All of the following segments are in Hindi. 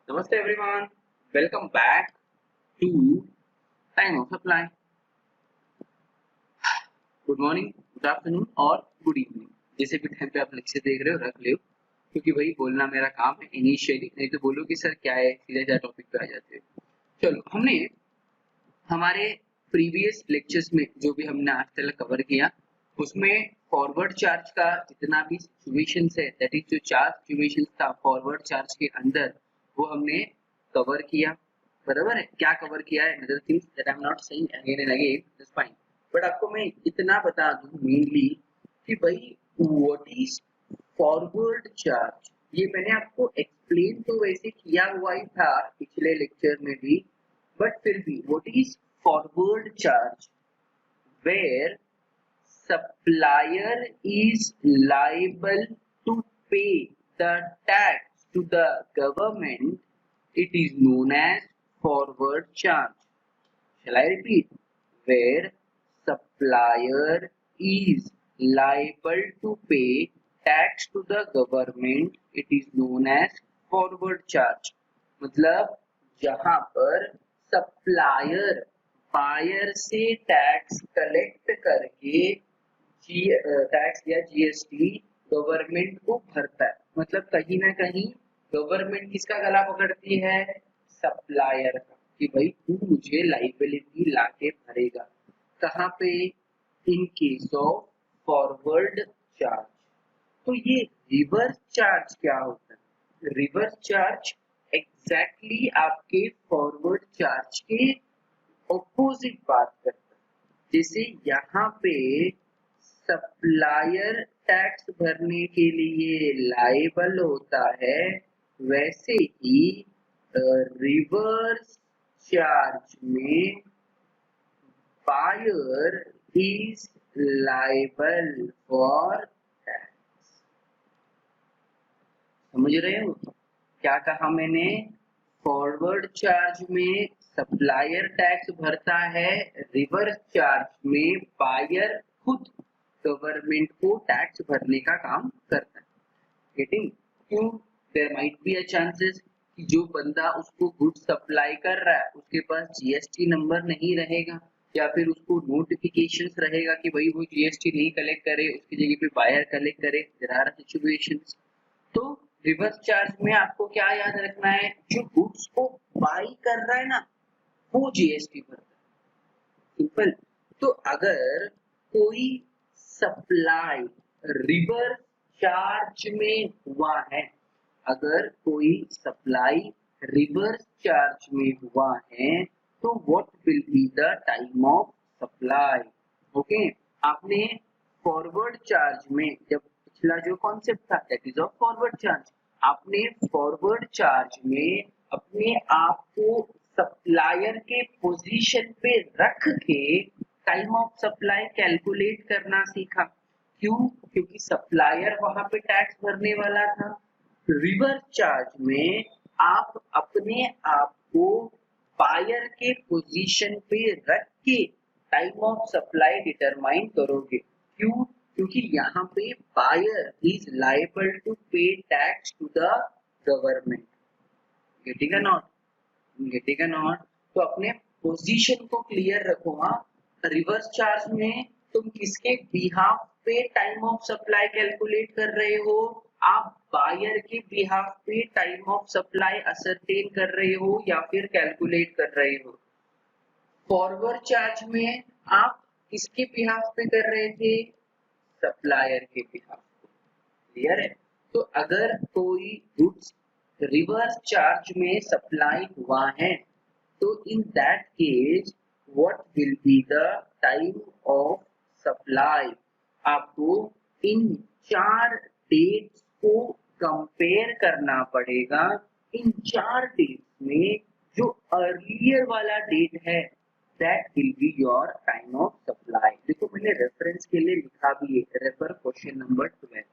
Namaste everyone, welcome back to Time of Supply. Good morning, good afternoon और गुड इवनिंग, जैसे भी टाइम पे आप लेक्चर देख रहे हो रख लो, क्योंकि भाई बोलना मेरा काम है इनिशियली, नहीं तो बोलो कि सर क्या है, सीधे जा टॉपिक पे आ जाते हो। चलो, हमने हमारे प्रीवियस लेक्चर्स में जो भी हमने आज तक कवर किया उसमें फॉरवर्ड चार्ज का जितना भी सिचुएशन है, दैट इज जो चार सिचुएशन था फॉरवर्ड चार्ज के अंदर, वो हमने कवर किया। बराबर है, क्या कवर किया है, another things that I am not saying again and again, that's fine, but आपको मैं इतना बता दूं मेनली कि भाई व्हाट इज फॉरवर्ड चार्ज। ये मैंने आपको एक्सप्लेन तो वैसे किया हुआ ही था पिछले लेक्चर में भी, but फिर भी what is forward charge, where supplier is liable to pay the tax to the government, it is known as forward charge. Shall I repeat? Where supplier is liable to pay tax to the government, it is known as forward charge. मतलब जहां पर सप्लायर बायर से टैक्स कलेक्ट करके टैक्स या जीएसटी गवर्नमेंट को भरता है, मतलब कहीं ना कहीं गवर्नमेंट किसका गला पकड़ती है, सप्लायर का, कि भाई तू मुझे लाइबिलिटी लाके भरेगा। कहाँ पे, इन केस ऑफ फॉरवर्ड चार्ज। तो ये रिवर्स चार्ज क्या होता है, रिवर्स चार्ज एग्जैक्टली आपके फॉरवर्ड चार्ज के ऑपोजिट बात करता है। जैसे यहाँ पे सप्लायर टैक्स भरने के लिए लायबल होता है, वैसे ही रिवर्स चार्ज में buyer is liable for tax. समझ रहे हो क्या कहा मैंने? फॉरवर्ड चार्ज में सप्लायर टैक्स भरता है, रिवर्स चार्ज में बायर खुद गवर्नमेंट को टैक्स भरने का काम करता है। गेटिंग? क्यों? There might be a chances कि जो बंदा उसको गुड सप्लाई कर रहा है उसके पास जीएसटी नंबर नहीं रहेगा, या फिर उसको नोटिफिकेशंस रहेगा कि भाई वो जीएसटी नहीं कलेक्ट करे, उसकी जगह पे बायर कलेक्ट करे। There are situations. तो रिवर्स चार्ज में आपको क्या याद रखना है, जो गुड्स को बाई कर रहा है ना वो जीएसटी भरता है। सिंपल। तो अगर कोई सप्लाई रिवर्स चार्ज में हुआ है, अगर कोई सप्लाई रिवर्स चार्ज में हुआ है तो what will be the time of supply. Okay, आपने फॉरवर्ड चार्ज में जब पिछला जो कॉन्सेप्ट था that is of forward charge, आपने फॉरवर्ड चार्ज में अपने आप को सप्लायर के पोजीशन पे रख के टाइम ऑफ सप्लाई कैलकुलेट करना सीखा। क्यों? क्योंकि सप्लायर वहां पे टैक्स भरने वाला था। रिवर्स चार्ज में आप अपने आप को बायर के पोजीशन पे रख के टाइम ऑफ सप्लाई डिटरमाइन करोगे। क्यों? क्योंकि यहाँ पे buyer is liable to pay tax to the government. Getting a not? Getting a not? तो अपने पोजीशन को क्लियर रखो। हाँ, रिवर्स चार्ज में तुम किसके बिहाफ पे टाइम ऑफ सप्लाई कैलकुलेट कर रहे हो? आप बायर के बिहाफ पे टाइम ऑफ सप्लाई असरटेन कर रहे हो या फिर कैलकुलेट कर रहे हो। फॉरवर्ड चार्ज में आप किसके बिहाफ पे कर रहे थे? सप्लायर के बिहाफ पे। क्लियर है? तो अगर कोई गुड्स रिवर्स चार्ज में सप्लाई हुआ है तो in that case what will be the time of supply. आपको इन चार डेट्स को कंपेयर करना पड़ेगा। इन चार डेट्स में जो अर्लियर वाला डेट है that will be your time of supply. देखो मैंने रेफरेंस के लिए लिखा भी है, रेफर क्वेश्चन नंबर 12।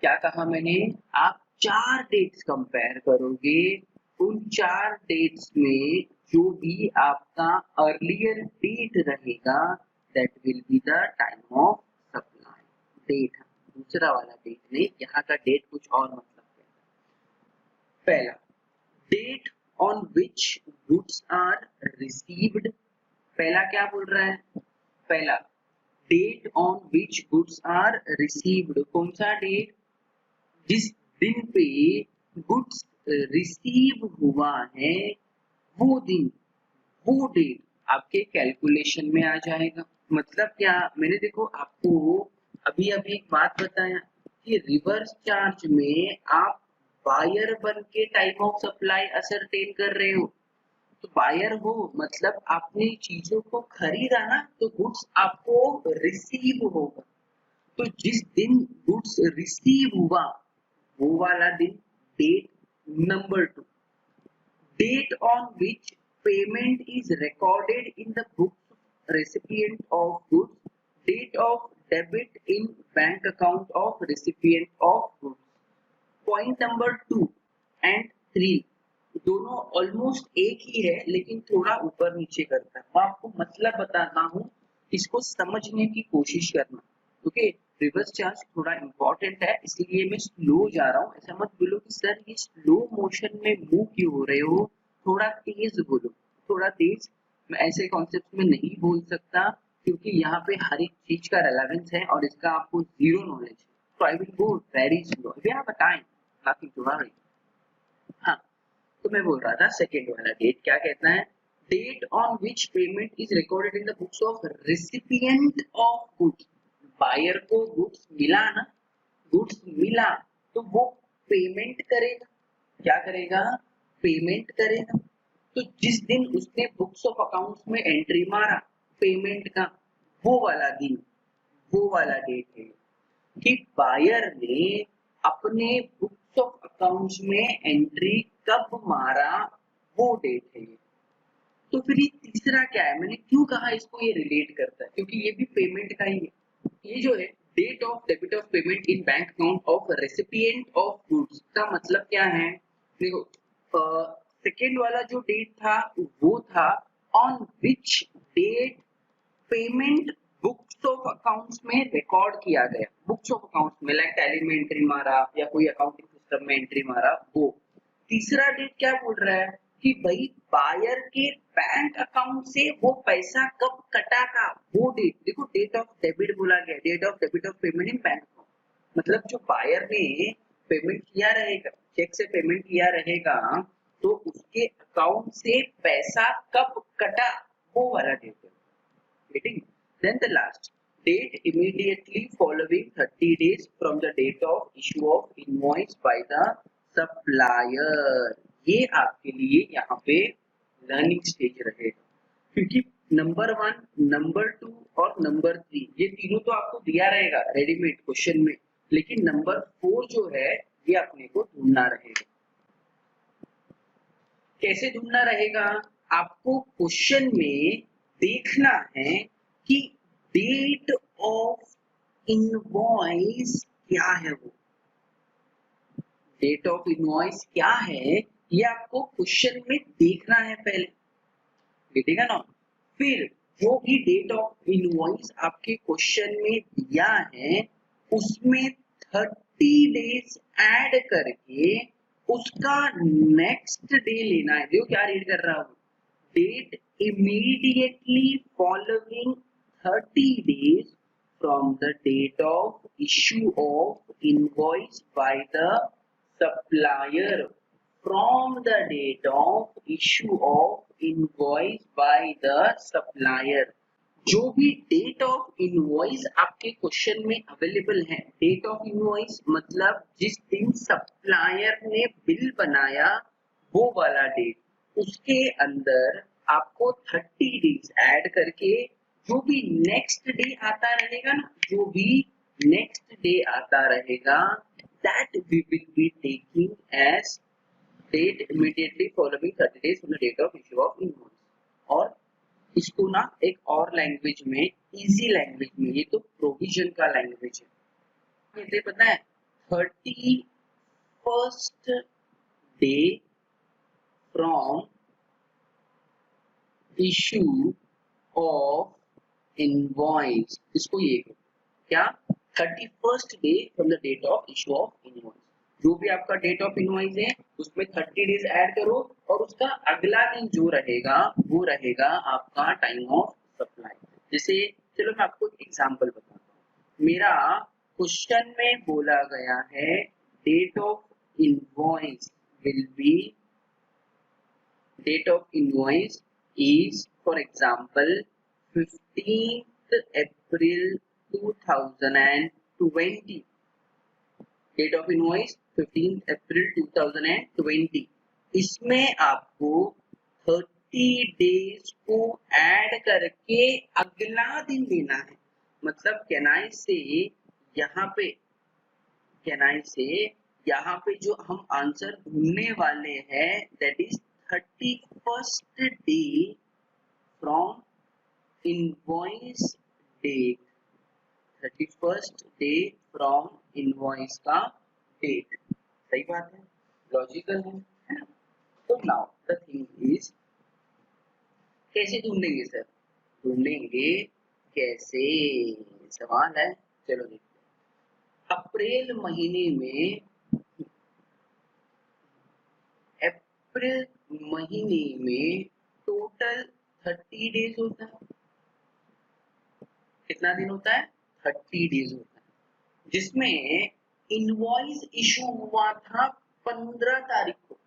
क्या कहा मैंने? आप चार डेट्स कंपेयर करोगे, उन चार डेट्स में जो भी आपका अर्लियर डेट रहेगा that will be the time of supply. Date दूसरा वाला डेट नहीं, यहाँ का डेट कुछ और मतलब है। पहला, date on which goods are received. पहला क्या बोल रहा है? पहला, date on which goods are received. कौन सा डेट? जिस दिन पे गुड्स रिसीव हुआ है वो दिन, वो डेट आपके कैलकुलेशन में आ जाएगा। मतलब क्या? मैंने देखो आपको अभी अभी एक बात बताया कि रिवर्स चार्ज में आप बायर बन के टाइम ऑफ सप्लाई असरटेन कर रहे हो। तो बायर हो मतलब आपने चीजों को खरीदा ना, तो गुड्स आपको रिसीव होगा। तो जिस दिन गुड्स रिसीव हुआ वो वाला दिन date. Number 2, date on which payment is recorded in the books recipient of goods, date of debit in bank account of recipient of goods. Point number 2 and 3 दोनों ऑलमोस्ट एक ही है लेकिन थोड़ा ऊपर नीचे करता है। मैं आपको मतलब बताता हूँ, इसको समझने की कोशिश करना। ओके, रिवर्स चार्ज थोड़ा इंपॉर्टेंट है इसलिए मैं स्लो जा रहा हूँ। ऐसा मत बोलो कि सर ये स्लो मोशन में मूव क्यों हो रहे हो, थोड़ा तेज बोलो। थोड़ा तेज मैं ऐसे कॉन्सेप्ट में नहीं बोल सकता क्योंकि यहाँ पे हर एक चीज का रेलेवेंस है और इसका आपको जीरो नॉलेज है। तो I will go very slow. अभी आप बताएं काफी जुड़ा रही। हाँ, तो मैं बोल रहा था सेकेंड वाला डेट क्या कहता है? Date on which payment is recorded in the books of recipient of goods. Buyer को गुड्स मिला ना, गुड्स मिला तो वो पेमेंट करेगा। क्या करेगा? पेमेंट करेगा। तो जिस दिन उसने बुक्स ऑफ अकाउंट्स में एंट्री मारा पेमेंट का, वो वाला दिन, वो वाला डेट है कि बायर ने अपने बुक्स ऑफ अकाउंट्स में एंट्री कब मारा, वो डेट है ये। तो फिर ये तीसरा क्या है? मैंने क्यों कहा इसको ये रिलेट करता है, क्योंकि ये भी पेमेंट का ही है। ये जो है date of debit of payment in bank account of recipient of goods का मतलब क्या है? देखो सेकेंड वाला जो डेट था वो था on which date payment books of accounts में रिकॉर्ड किया गया। बुक्स ऑफ अकाउंट्स में लाइक टैली में एंट्री मारा या कोई अकाउंटिंग सिस्टम में एंट्री मारा वो। तीसरा डेट क्या बोल रहा है कि भाई बायर के बैंक अकाउंट से वो पैसा कब कटा था, वो डेट। देखो डेट ऑफ डेबिट बोला गया, date of debit of payment in bank account. मतलब जो बायर ने पेमेंट किया रहेगा, चेक से पेमेंट किया रहेगा, तो उसके अकाउंट से पैसा कब कटा, वो वाला डेट है। Getting? Then the last date immediately following 30 days from the date of issue of invoice by the supplier। ये आपके लिए यहाँ पे लर्निंग स्टेज रहेगा क्योंकि नंबर 1, नंबर 2 और नंबर 3 ये तीनों तो आपको दिया रहेगा रेडीमेड क्वेश्चन में, लेकिन नंबर 4 जो है ये अपने को ढूंढना रहेगा। कैसे ढूंढना रहेगा? आपको क्वेश्चन में देखना है कि डेट ऑफ इनवॉइस क्या है। वो डेट ऑफ इनवॉइस क्या है ये आपको क्वेश्चन में देखना है पहले, देखिएगा ना। फिर जो भी डेट ऑफ इनवॉइस आपके क्वेश्चन में दिया है उसमें 30 डेज ऐड करके उसका नेक्स्ट डे लेना है। देखो क्या रीड कर रहा हूँ, date immediately following 30 days from the date of issue of invoice by the supplier, from the date of issue of invoice by the supplier। जो भी डेट ऑफ इनवॉइस आपके क्वेश्चन में अवेलेबल है, डेट ऑफ इनवॉइस मतलब जिस दिन सप्लायर ने बिल बनाया वो वाला डेट, उसके अंदर आपको 30 डेज ऐड करके जो भी नेक्स्ट डे आता रहेगा ना, जो भी नेक्स्ट डे आता रहेगा that we will be taking as date immediately following 30 days from the date of issue of invoice. और इसको ना एक और लैंग्वेज में, इजी लैंग्वेज में, ये तो प्रोविजन का लैंग्वेज है, ये पता है 31st day from issue of invoice. इसको ये क्या 31st day from the date of issue of invoice. जो भी आपका डेट ऑफ इनवॉइस है उसमें 30 डेज ऐड करो और उसका अगला दिन जो रहेगा वो रहेगा आपका टाइम ऑफ सप्लाई। जैसे चलो मैं आपको एक एग्जांपल बताता हूँ। मेरा क्वेश्चन में बोला गया है date of invoice will be date of invoice is for example 15th April 2020, date of invoice 15th April 2020। इसमें आपको 30 डेज को ऐड करके अगला दिन देना है। मतलब कैनाई से यहाँ पे कैनाई से यहाँ पे जो हम आंसर ढूंढने वाले हैं that is 31st day from invoice date, 31st day from invoice का डेट। सही बात है, लॉजिकल है ना? तो नाउ द थिंग इज कैसे ढूंढेंगे सर? ढूंढेंगे कैसे, सवाल है। चलो देखते हैं। अप्रैल महीने में अप्रैल महीने में टोटल 30 डेज होता है। कितना दिन होता है? 30 डेज होता है, जिसमें इनवॉइस इशू हुआ था 15 तारीख को।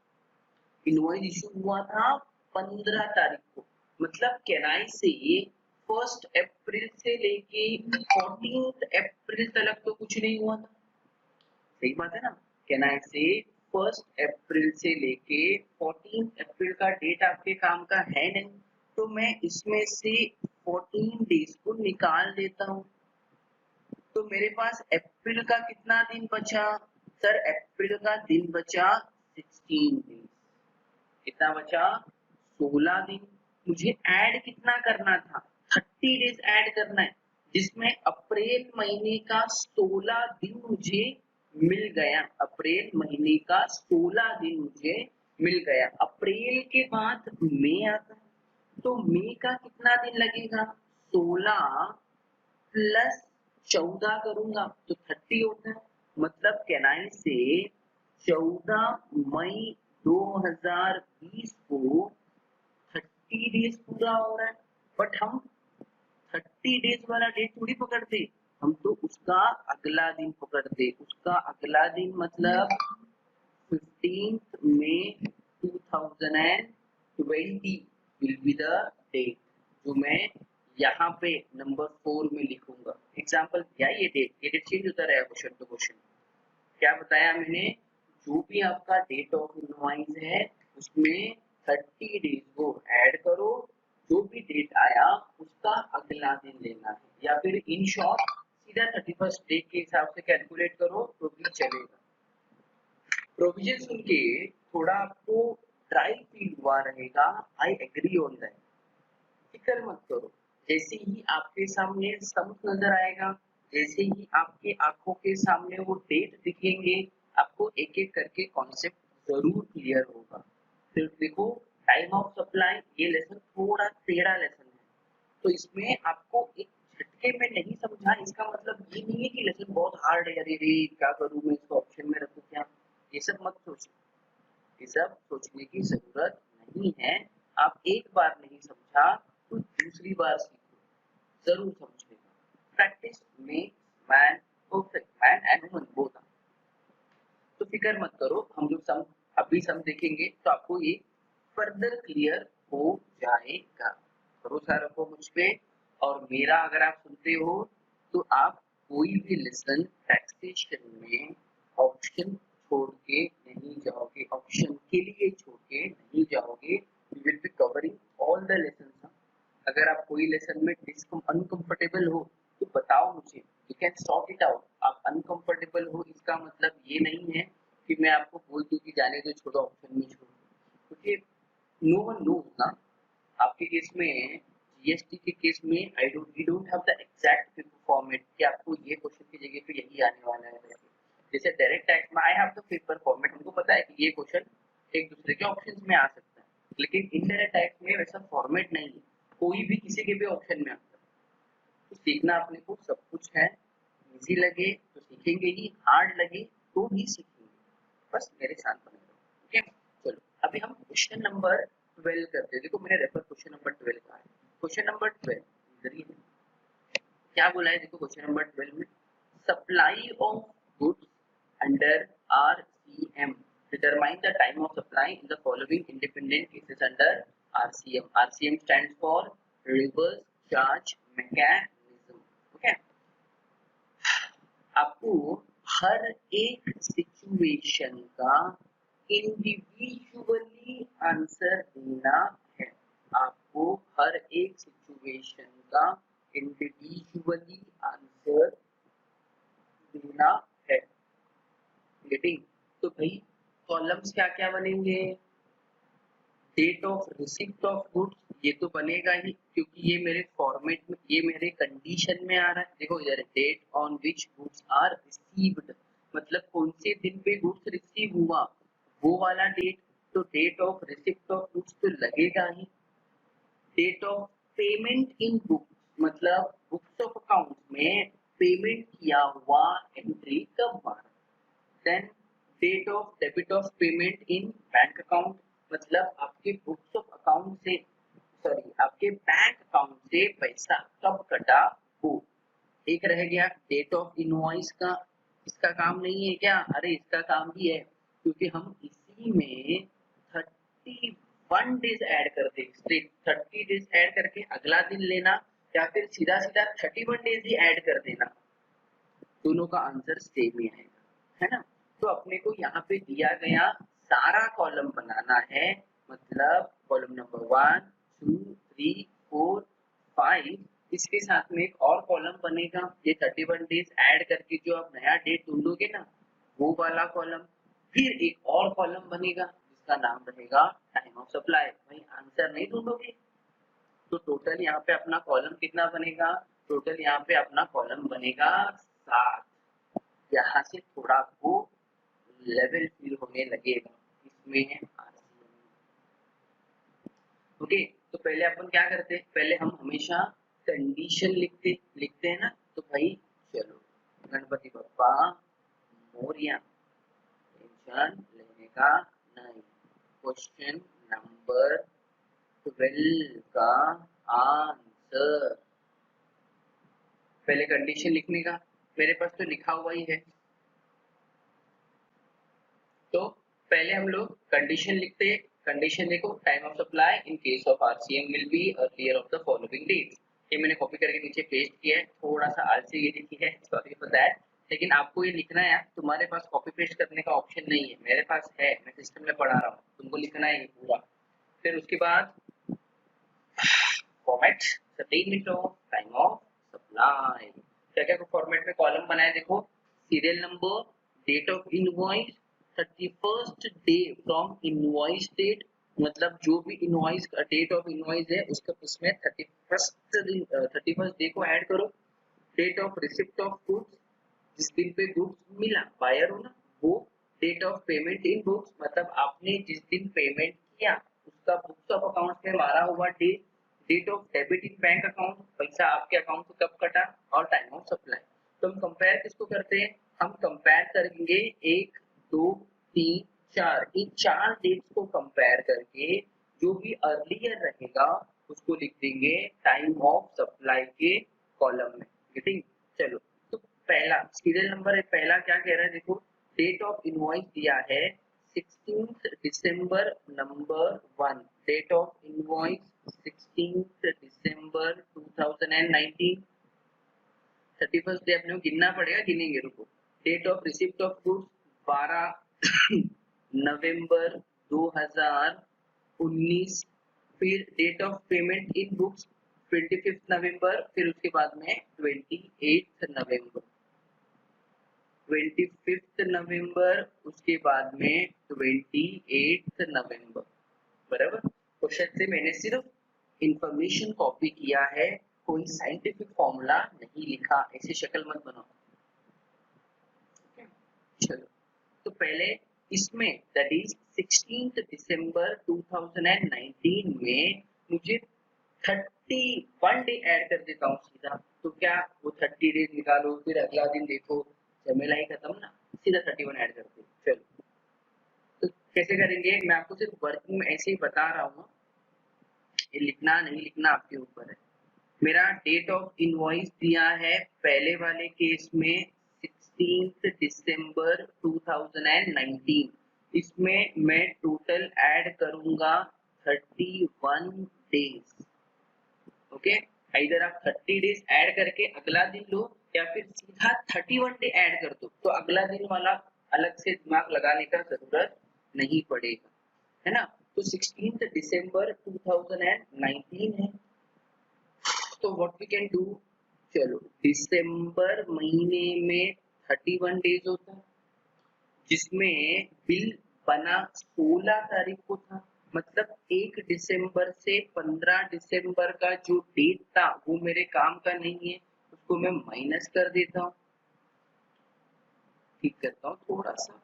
इनवॉइस इशू हुआ था 15 तारीख को। मतलब कैनाई से 1 अप्रैल से लेके 14 अप्रैल तक तो कुछ नहीं हुआ था। सही बात है ना? कैनाई से 1 अप्रैल से लेके 14 अप्रैल का डेट आपके काम का है नहीं, तो मैं इसमें से 14 डेज को निकाल देता हूँ। तो मेरे पास अप्रैल का कितना दिन बचा? सर अप्रैल का दिन बचा 16 डेज। कितना बचा? 16 दिन। मुझे ऐड कितना करना था? 30 डेज ऐड करना है, जिसमें अप्रैल महीने का 16 दिन मुझे मिल गया। अप्रैल महीने का 16 दिन मुझे मिल गया। अप्रैल के बाद मई आता है, तो मई का कितना दिन लगेगा? 16 प्लस 14 करूंगा तो 30 होता है। मतलब कैनाई से 14 मई 2020 को 30 डेज पूरा हो रहा है, बट हम 30 डेज वाला डेट थोड़ी पकड़ते, हम तो उसका अगला दिन पकड़ते। उसका अगला दिन मतलब 15th May 2020 will be the date, जो मैं यहाँ पे नंबर 4 में लिखूंगा। एग्जाम्पल दिया, ये डेट चेंज होता रहेगा क्वेश्चन टू क्वेश्चन। क्या बताया मैंने? जो भी आपका डेट ऑफ इनवॉइस है उसमें 30 डेज को ऐड करो, जो भी डेट आया उसका अगला दिन लेना है, या फिर इन शॉर्ट सीधा 31st डे के हिसाब से कैलकुलेट करो तो भी चलेगा। प्रोविजन सुन के थोड़ा आपको ट्राई फील हुआ रहेगा, आई एग्री ऑन दैट। फिक्र मत करो, जैसे ही आपके सामने सम नजर आएगा, जैसे ही आपके आंखों के सामने वो डेट दिखेंगे, आपको एक एक करके कॉन्सेप्ट जरूर क्लियर होगा। फिर देखो, टाइम ऑफ सप्लाई ये लेसन थोड़ा टेढ़ा लेसन है, तो इसमें आपको एक झटके में नहीं समझा इसका मतलब ये नहीं है कि लेसन बहुत हार्ड है, अरे रे क्या करूँ मैं, इसको ऑप्शन में रखूँ क्या, ये सब मत सोचो। ये सब सोचने की जरूरत नहीं है। आप एक बार नहीं समझा तो दूसरी बार सीखो, जरूर समझेगा। Practice makes man perfect, man and woman both. तो फिक्र मत करो, हम लोग सम अभी सम देखेंगे तो आपको ये फर्दर क्लियर हो जाएगा। भरोसा रखो मुझ पे, और मेरा अगर आप सुनते हो तो आप कोई भी लेसन टैक्सेशन में ऑप्शन छोड़ के नहीं जाओगे, ऑप्शन के लिए छोड़ के नहीं जाओगे। You will be covering all the lesson. अगर आप कोई लेसन में अनकंफर्टेबल हो तो बताओ मुझे, you can sort it out. आप अनकंफर्टेबल हो इसका मतलब ये नहीं है कि मैं आपको बोल दूं कि जाने दो, छोड़ो, ऑप्शन में छोड़ो, क्योंकि नो वन नोज ना। आपके केस में, जीएसटी के केस में we don't have the exact paper format कि आपको ये क्वेश्चन की जगह पे यही आने वाला है। जैसे डायरेक्ट टैक्स में I have the paper format, हमको पता है कि ये क्वेश्चन एक दूसरे के ऑप्शंस में आ सकता है, लेकिन इनडायरेक्ट टैक्स में वैसा फॉर्मेट नहीं है, कोई भी किसी के भी ऑप्शन में आता है। तो सीखना अपने को सब कुछ है, इजी लगे तो सीखेंगे ही, हार्ड लगे तो भी सीखेंगे। बस मेरे साथ बने रहो। ठीक है, चलो अभी हम क्वेश्चन नंबर 12 करते हैं। देखो मैंने रेफर क्वेश्चन नंबर 12 कहा है। क्वेश्चन नंबर 12 इधर ही है। क्या बोला है, देखो क्वेश्चन नंबर 12 में supply of goods under RCM determine the time of supply in the following independent cases under RCM. RCM stands for reverse charge mechanism. Okay, आपको हर एक सिचुएशन का इंडिविजुअली आंसर देना है। आपको हर एक सिचुएशन का इंडिविजुअली आंसर देना है। गेटिंग? तो भाई कॉलम्स क्या क्या बनेंगे? Date of receipt of goods, ये तो बनेगा ही क्योंकि ये मेरे फॉर्मेट में, ये मेरे कंडीशन में आ रहा है। देखो इधर date on which goods are received, मतलब कौन से दिन पे गुड्स रिसीव हुआ वो वाला डेट, तो date of receipt of goods तो लगेगा ही। Date of payment in book, मतलब बुक्स ऑफ अकाउंट में पेमेंट किया हुआ एंट्री कब मारा। Then date of debit of payment in bank account, मतलब आपके बुक्स ऑफ अकाउंट से, सॉरी आपके बैंक अकाउंट से पैसा कब कटा वो। एक रह गया डेट ऑफ इनवॉइस का, इसका काम नहीं है क्या? अरे इसका काम भी है क्योंकि हम इसी में 31 डेज ऐड करते हैं। स्ट्रेट 30 डेज ऐड करके अगला दिन लेना या फिर सीधा सीधा 31 डेज ही ऐड कर देना, दोनों का आंसर सेम ही आएगा, है ना। तो अपने को यहाँ पे दिया गया सारा कॉलम बनाना है, मतलब कॉलम नंबर 1 2 3 4 5, इसके साथ में एक और कॉलम बनेगा, ये 31 डेज ऐड करके जो आप नया डेट ढूंढोगे ना वो वाला कॉलम। फिर एक और कॉलम बनेगा जिसका नाम रहेगा टाइम ऑफ सप्लाई। भाई आंसर नहीं ढूंढोगे तो टोटल यहाँ पे अपना कॉलम कितना बनेगा? टोटल यहाँ पे अपना कॉलम बनेगा 7। यहाँ से थोड़ा आपको लेवल फील होने लगेगा, इसमें है RCM। ओके, तो पहले अपन क्या करते हैं, पहले हम हमेशा कंडीशन लिखते हैं ना। तो भाई चलो, गणपति बप्पा मोरिया, टेंशन लेने का नहीं। क्वेश्चन नंबर 12 का आंसर, पहले कंडीशन लिखने का, मेरे पास तो लिखा हुआ ही है। तो पहले हम लोग कंडीशन लिखते हैं। कंडीशन देखो, time of supply in case of RCM will be earlier of the following dates. ये मैंने कॉपी करके नीचे पेस्ट किया है, थोड़ा सा आलसी ये लिखी है, सॉरी फॉर दैट। लेकिन आपको ये लिखना है, तुम्हारे पास कॉपी पेस्ट करने का ऑप्शन नहीं है, मेरे पास है, मैं सिस्टम में पढ़ा रहा हूँ, तुमको लिखना है ये पूरा। फिर उसके बाद format certain of time of supply, क्या क्या फॉर्मेट में कॉलम बनाए देखो, serial number, date of invoice, 31st day from invoice date, मतलब जो भी इनवॉइस का डेट ऑफ इनवॉइस है उसका उसमें 31st डे को ऐड करो। Date of receipt of goods, जिस दिन पे गुड्स मिला, बायर हो ना, वो। Date of payment in books, मतलब आपने जिस दिन पेमेंट किया उसका बुक्स ऑफ अकाउंट में मारा हुआ date. Date of debit in bank account, पैसा आपके अकाउंट से कब कटा, और टाइम ऑफ सप्लाई। तो हम कंपेयर किसको करते हैं, हम कंपेयर करेंगे 1 2 3 4, इन 4 डेट्स को कंपेयर करके जो भी अर्लियर रहेगा उसको लिख देंगे टाइम ऑफ सप्लाई के कॉलम में। गेटिंग? चलो, तो पहला सीरियल नंबर है, पहला क्या कह रहा है देखो, डेट ऑफ इनवॉइस दिया है 16 दिसंबर नंबर 1, डेट ऑफ इनवॉइस 16 दिसंबर 2019। 31st डे अपने को गिनना पड़ेगा, गिनेंगे रुको। Date of receipt of goods 12 नवंबर 2019। फिर date of payment in books 25 नवंबर, फिर उसके बाद में 28 नवंबर, 25 नवंबर, उसके बाद में 28 नवंबर। बराबर, क्वेश्चन से मैंने सिर्फ इंफॉर्मेशन कॉपी किया है, कोई साइंटिफिक फॉर्मूला नहीं लिखा, ऐसी शक्ल मत बनाओ। चलो, तो पहले इसमें दैट इज 16 दिसंबर 2019 में मुझे 31 डे ऐड कर देता हूँ सीधा। तो क्या वो 30 डेज निकालो फिर अगला दिन देखो, झमेला ही खत्म ना, सीधा 31 ऐड करते। चलो, कैसे करेंगे, मैं आपको सिर्फ वर्किंग में ऐसे ही बता रहा हूँ, ये लिखना नहीं लिखना आपके ऊपर है। मेरा डेट ऑफ इनवॉइस दिया है पहले वाले केस में 16 दिसंबर 2019। इसमें मैं टोटल ऐड करूंगा 31 डेज। ओके, इधर आप 30 डेज ऐड करके अगला दिन लो या फिर सीधा 31 डे ऐड कर दो, तो अगला दिन वाला अलग से दिमाग लगाने का जरूरत नहीं पड़ेगा, है ना। तो 16 दिसंबर 2019 है, तो व्हाट वी कैन डू, चलो दिसंबर महीने में 31 डेज होता है, जिसमें बिल बना 16 तारीख को था, मतलब 1 दिसंबर से 15 दिसंबर का जो डेट था वो मेरे काम का नहीं है, उसको मैं माइनस कर देता हूँ, ठीक करता हूँ थोड़ा सा।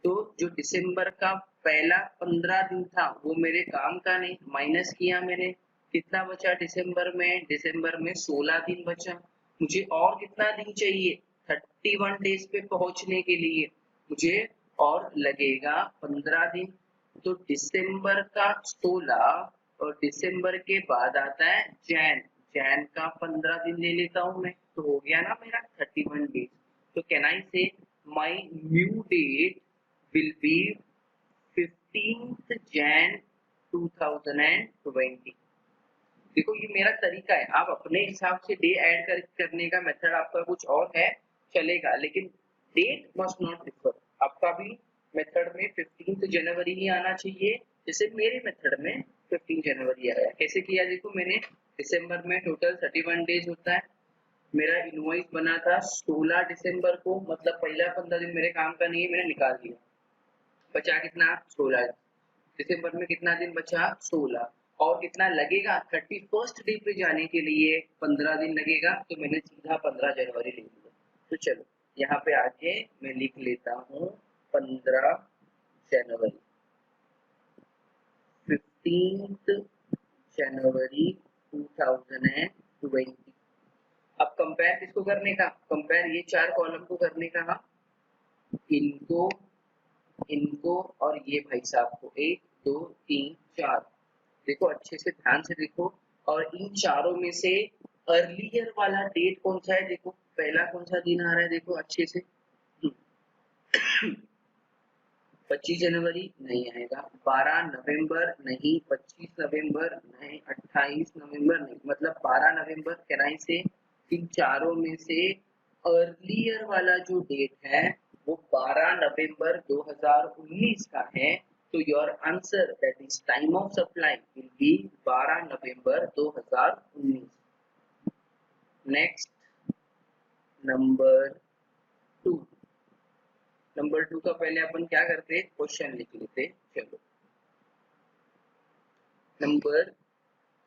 तो जो दिसंबर का पहला 15 दिन था वो मेरे काम का नहीं, माइनस किया मैंने, कितना बचा दिसंबर में, दिसंबर में 16 दिन बचा। मुझे और कितना दिन चाहिए 31 डेज पे पहुंचने के लिए, मुझे और लगेगा 15 दिन। तो दिसंबर का 16 और दिसंबर के बाद आता है जैन, जैन का 15 दिन ले लेता हूँ मैं, तो हो गया ना मेरा 31 डेज। तो कैन आई से my new date will be 15th Jan 2020। देखो ये मेरा तरीका है, आप अपने हिसाब से डे ऐड करने का मेथड आपका कुछ और है चलेगा, लेकिन डेट मस्ट नॉट डिफर। आपका भी मेथड में 15 जनवरी ही आना चाहिए, जैसे मेरे मेथड में 15 जनवरी आया। कैसे किया देखो, मैंने दिसंबर में टोटल 31 डेज होता है, मेरा इनवॉइस बना था 16 दिसंबर को, मतलब पहला 15 दिन मेरे काम का नहीं है, मैंने निकाल दिया, बचा कितना 16। दिसंबर में कितना दिन बचा 16, और कितना लगेगा 31st डे पे जाने के लिए 15 दिन लगेगा, तो मैंने सीधा 15 जनवरी लिख दिया। तो चलो यहाँ पे आके मैं लिख लेता हूँ 15 जनवरी, 15 जनवरी 2020। अब कंपेयर किसको करने का, कंपेयर ये 4 कॉलम को करने का, हाँ इनको, इनको और ये भाई साहब को, 1 2 3 4। देखो अच्छे से ध्यान से देखो, और इन चारों में से अर्लियर वाला डेट कौन सा है, देखो पहला कौन सा दिन आ रहा है, देखो अच्छे से 25 जनवरी नहीं आएगा, 12 नवंबर नहीं, 25 नवंबर नहीं, 28 नवंबर नहीं, मतलब 12 नवंबर कहना से इन चारों में से अर्लियर वाला जो डेट है वो 12 नवंबर 2019 का है। तो your answer that is time of supply will B 12 नवंबर 2019। नेक्स्ट नंबर 2, नंबर 2 का पहले अपन क्या करते, क्वेश्चन लिख लेते। चलो नंबर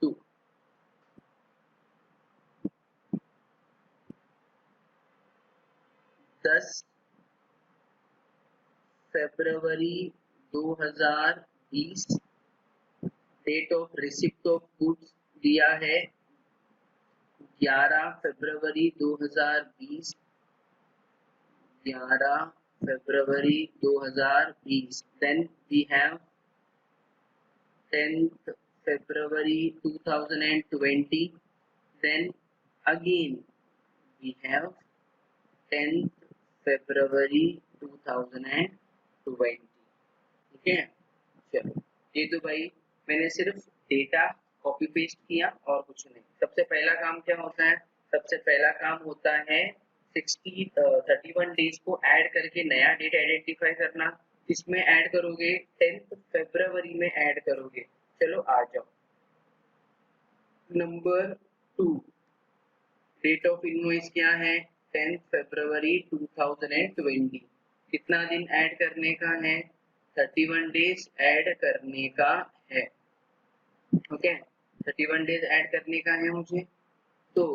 2, 10 फरवरी 2020, date of receipt of goods दिया है 11 फरवरी 2020, 11 फरवरी 2020। Then we have 10th February 2020, then again we have 10th February 2020। ठीक है, चलो ये तो भाई मैंने सिर्फ डेटा कॉपी पेस्ट किया और कुछ नहीं। सबसे पहला काम क्या होता है, सबसे पहला काम होता है 31 डेज को ऐड करके नया डेट आइडेंटिफाई करना। किसमें ऐड करोगे, 10th फरवरी में ऐड करोगे। चलो आ जाओ, नंबर 2, डेट ऑफ इनवॉइस क्या है 10th फरवरी 2020। कितना दिन ऐड करने का है, 31 डेज ऐड करने का है। ओके, 31 डेज ऐड करने का है मुझे। तो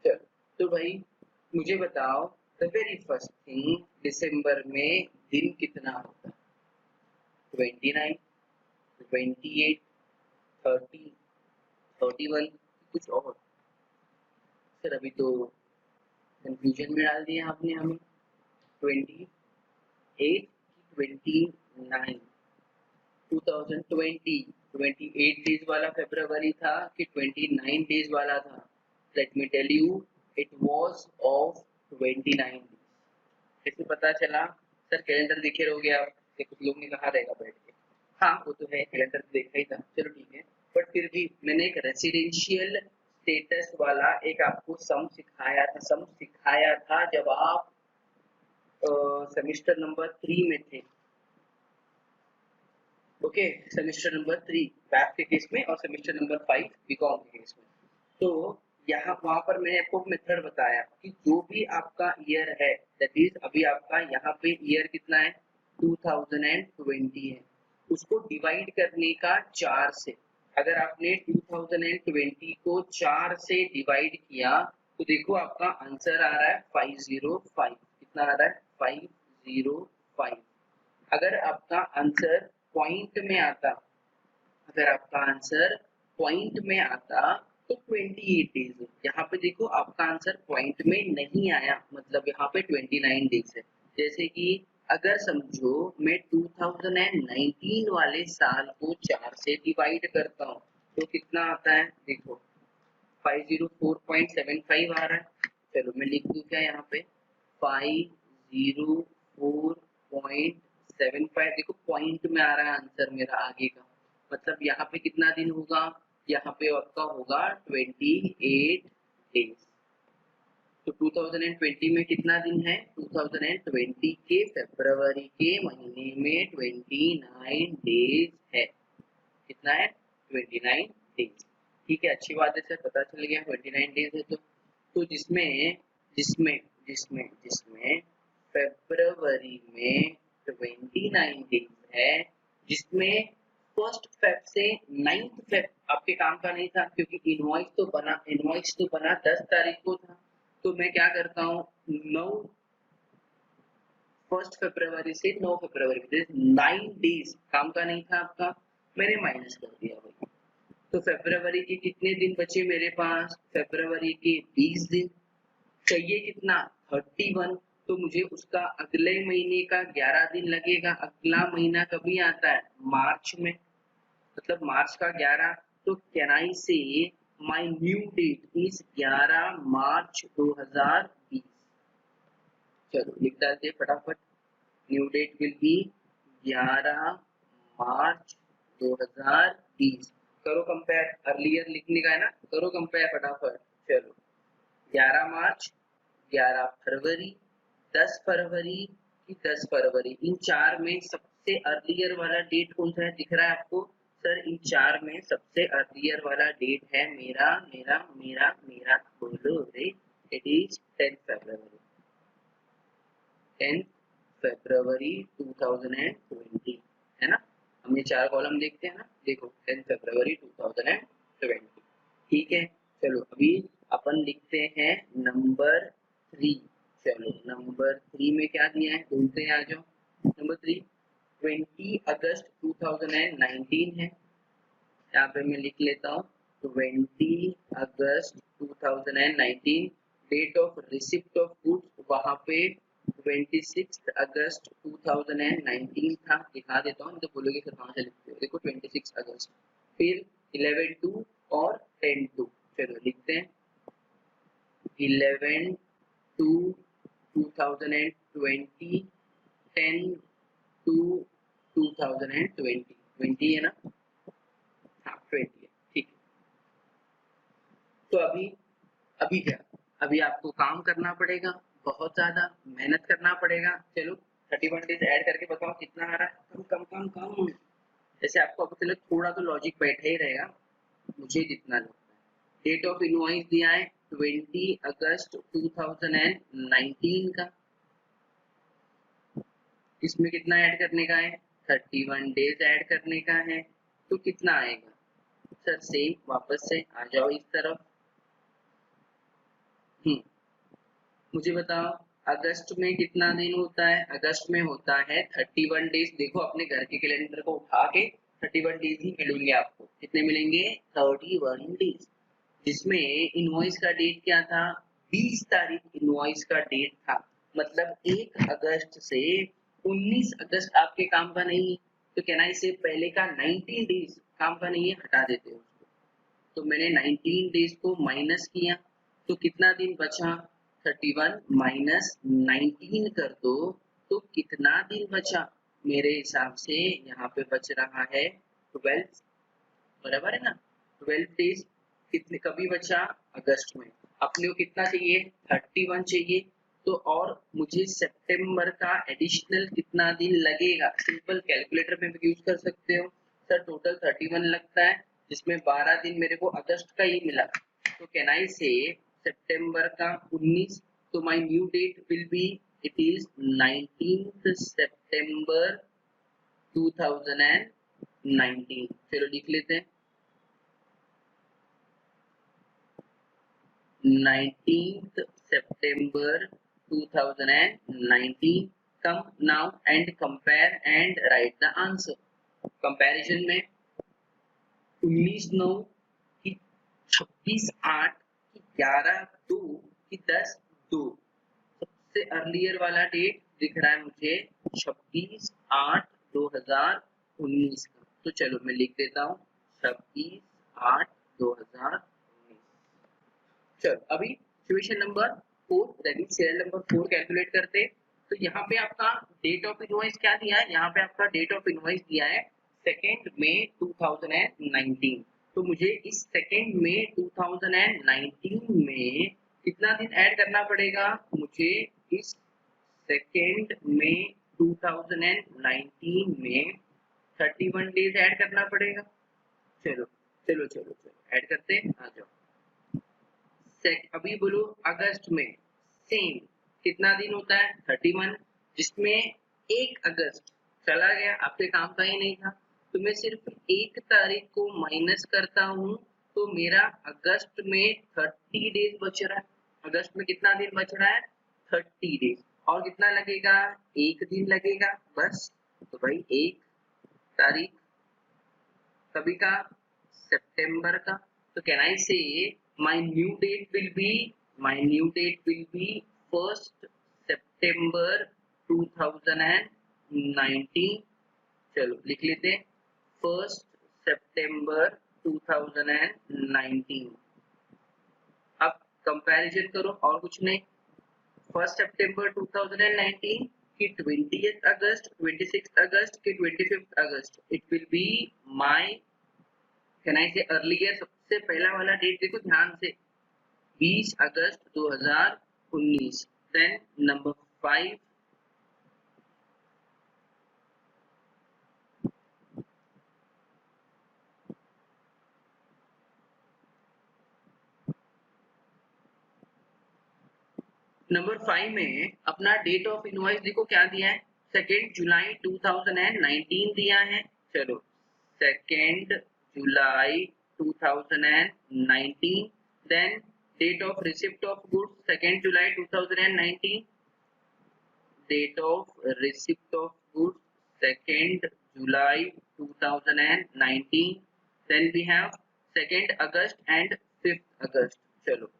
चलो, तो भाई मुझे बताओ द वेरी फर्स्ट थिंग, दिसंबर में दिन कितना होता है, 29, 28, 30, 31, कुछ और। सर अभी तो कंफ्यूजन में डाल दिया आपने हमें। 28 29 2020 28 डेज वाला फरवरी था कि 29 डेज वाला था? Let me tell you, it was of 29 days. कैसे पता चला? सर कैलेंडर देखे रहोगे आप, ये कुछ लोग ने कहा रहेगा बैठ के। हाँ वो तो है, कैलेंडर देखा ही था, चलो ठीक है। बट फिर भी मैंने एक रेसिडेंशियल स्टेटस वाला एक आपको सम सिखाया था जब आप सेमेस्टर नंबर 3 में थे। ओके, सेमेस्टर नंबर 3 बैक के केस में और सेमेस्टर नंबर 5 बीकॉम के केस में। तो यहाँ वहां पर मैंने आपको मेथड बताया कि जो भी आपका ईयर है, दैट इज अभी आपका यहाँ पे ईयर कितना है 2020 है, उसको डिवाइड करने का 4 से। अगर आपने 2020 को 4 से डिवाइड किया तो देखो आपका आंसर आ रहा है 505। कितना आ रहा है? 505। अगर आपका आंसर पॉइंट में आता, अगर आपका आंसर पॉइंट में आता तो 28 डेज। यहाँ पे देखो आपका आंसर पॉइंट में नहीं आया, मतलब यहाँ पे 29 डेज है। जैसे कि अगर समझो मैं 2019 वाले साल को 4 से डिवाइड करता हूँ तो कितना आता है? देखो 504.75 आ रहा है। चलो मैं लिख दूँ क्या यहाँ पे? 504.75। देखो पॉइंट में आ रहा है आंसर मेरा आगे का, मतलब यहाँ पे कितना दिन होगा? यहाँ पे आपका होगा 28 डेज। तो 2020 में कितना दिन है? 2020 के फरवरी के महीने में 29 डेज है। कितना है? 29 डेज। ठीक है, अच्छी बात है सर, पता चल गया 29 डेज है। तो जिसमें जिसमें जिसमें जिसमें फरवरी में 29 डेज है, जिसमें फर्स्ट फेब से 9th फेब आपके काम का नहीं था, क्योंकि इनवॉइस तो बना 10 तारीख को था। तो मैं क्या करता हूँ, 9 फर्स्ट फरवरी से 9 फरवरी 9 डेज काम का नहीं था आपका, मैंने माइनस कर दिया भाई। तो फरवरी के कितने दिन बचे मेरे पास? फरवरी के 20 दिन। चाहिए कितना? 31। तो मुझे उसका अगले महीने का 11 दिन लगेगा। अगला महीना कभी आता है? मार्च में, मतलब मार्च का 11। तो कैन आई से माई न्यू डेट इज 11 मार्च 2020। चलो लिख डालते फटाफट, न्यू डेट विल बी 11 मार्च 2020। करो कंपेयर, अर्लियर लिखने का है ना, करो कंपेयर फटाफट। चलो 11 मार्च, 11 फरवरी, 10 फरवरी की 10 फरवरी, इन चार में सबसे अर्लियर वाला डेट कौन सा है? दिख रहा है आपको? सर इन चार में सबसे अर्लियर वाला डेट है मेरा मेरा मेरा मेरा बोलो रे, इट इज 10 फरवरी। 10 फरवरी 2020 है ना। हम ये चार कॉलम देखते हैं ना, देखो 10 फरवरी 2020। ठीक है, चलो अभी अपन लिखते हैं नंबर 3। चलो नंबर 3 में क्या दिया है ढूंढते हैं, आ जाओ। नंबर 3 20 अगस्त 2019 है। यहाँ पे मैं लिख लेता हूँ 20 अगस्त 2019। Date of receipt of goods वहाँ पे 26 अगस्त 2019 था, दिखा देता हूँ तो बोलोगे सर कहाँ से लिखते हो। देखो 26 अगस्त, फिर 11/2 और 10/2। चलो लिखते हैं 11/2 2020, 10/2 2020। 20 है ना? हाँ 20 है, ठीक है। तो अभी अभी क्या, अभी आपको काम करना पड़ेगा, बहुत ज्यादा मेहनत करना पड़ेगा। चलो 31 डेज ऐड करके बताओ कितना आ रहा है? कम कम कम कम। जैसे आपको अब चलो थोड़ा तो लॉजिक बैठा ही रहेगा, मुझे जितना लगता है। डेट ऑफ इनवॉइस दिया है 20 अगस्त 2019 का, इसमें कितना ऐड करने का है? 31 डेज ऐड करने का है। तो कितना आएगा? सर से वापस से आ जाओ इस तरफ। मुझे बताओ अगस्त में कितना दिन होता है? अगस्त में होता है 31 डेज। देखो अपने घर के कैलेंडर को उठा के 31 डेज ही मिलेंगे आपको। कितने मिलेंगे? 31 डेज। जिसमें इनवॉइस का डेट क्या था, 20 तारीख इनवॉइस का डेट था, मतलब 1 अगस्त से 19 अगस्त आपके काम का नहीं है, तो कहना इससे पहले का 19 डेज काम का नहीं है, हटा देते हो उसको। तो मैंने 19 डेज को माइनस किया, तो कितना दिन बचा, 31 माइनस 19 कर दो, तो कितना दिन बचा, मेरे हिसाब से यहाँ पे बच रहा है 12, बराबर है ना, 12 डेज। कितने कभी बचा, अगस्त में। अपने को कितना चाहिए, 31 चाहिए, तो और मुझे सितंबर का एडिशनल कितना दिन लगेगा, सिंपल कैलकुलेटर में भी यूज कर सकते हो। सर टोटल 31 लगता है, जिसमें 12 दिन मेरे को अगस्त का ही मिला, तो कैन आई से सितंबर का 19, तो my new date will be, it is 19 September 2019। चलो लिख लेते हैं, 19th September 2019. Come now and compare and write the answer. Comparison में 19/9 की 26/8 की 11/2 की 10/2, सबसे अर्लियर वाला डेट दिख रहा है मुझे 26/8/2019 का। तो चलो मैं लिख देता हूँ 26/8/2019। चलो अभी situation number 4 that is serial number 4 calculate करते हैं। तो यहाँ पे आपका डेट ऑफ इनवॉइस क्या दिया है, यहाँ पे आपका डेट ऑफ इनवॉइस दिया है 2 मई 2019। तो मुझे इस 2 मई 2019 में कितना दिन ऐड करना पड़ेगा, मुझे इस 2 मई 2019 में 31 डेज ऐड करना पड़ेगा। चलो चलो चलो चलो ऐड करते हैं, आ जाओ। अभी बोलो अगस्त में सेम कितना दिन होता है, 31, जिसमें 1 अगस्त चला गया, आपके काम का ही नहीं था, तो मैं सिर्फ 1 तारीख को माइनस करता हूँ, तो मेरा अगस्त में 30 डेज बच रहा है। अगस्त में कितना दिन बच रहा है, 30 डेज, और कितना लगेगा, 1 दिन लगेगा बस। तो भाई 1 तारीख कभी का, सितंबर का, तो कैन आई से my new date will be 1st September 2019। चलो लिख लेते हैं 1st September 2019। अब कंपैरिजन करो और कुछ नहीं, 1st September 2019 की 20th अगस्त, 26th अगस्त की 25th August, it will be my, can I से अर्लियर, सबसे पहला वाला डेट देखो ध्यान से, 20 अगस्त 2019। देन नंबर 5, नंबर 5 में अपना डेट ऑफ इनवॉइस देखो क्या दिया है, 2 जुलाई 2019 दिया है। चलो 2 जुलाई 2019, then date of receipt of goods 2 जुलाई 2019, date of receipt of goods 2 जुलाई 2019, then we have 2 August and 5th August. चलो